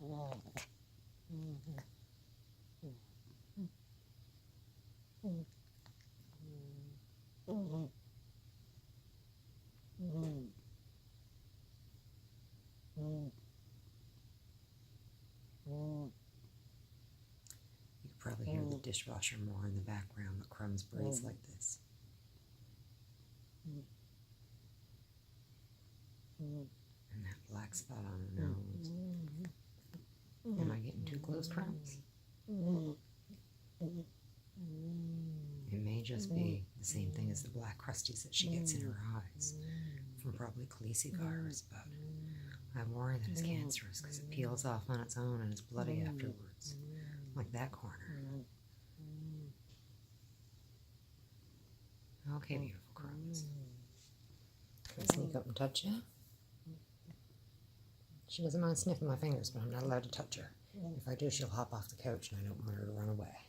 You could probably hear the dishwasher more in the background, but Crumbs breathes like this. And that black spot on her nose. Am I getting too close, Crumbs? It may just be the same thing as the black crusties that she gets in her eyes from probably calicivirus, but I worry that it's cancerous because it peels off on its own and it's bloody afterwards, like that corner. Okay, beautiful Crumbs. Can I sneak up and touch you? She doesn't mind sniffing my fingers, but I'm not allowed to touch her. If I do, she'll hop off the couch, and I don't want her to run away.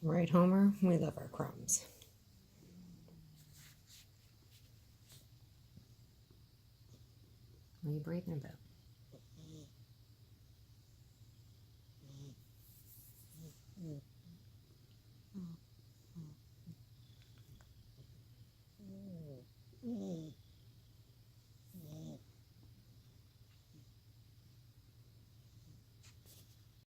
Right, Homer? We love our Crumbs. What are you breathing about?